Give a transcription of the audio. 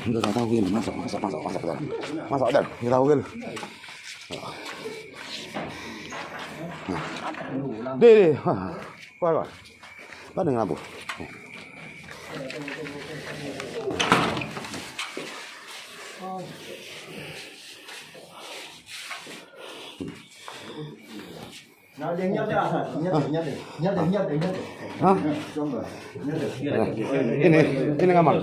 Udah tahu gini, masak dan kita tahu gini. Deh, wah, apa dengan abu? Ini nggak mal.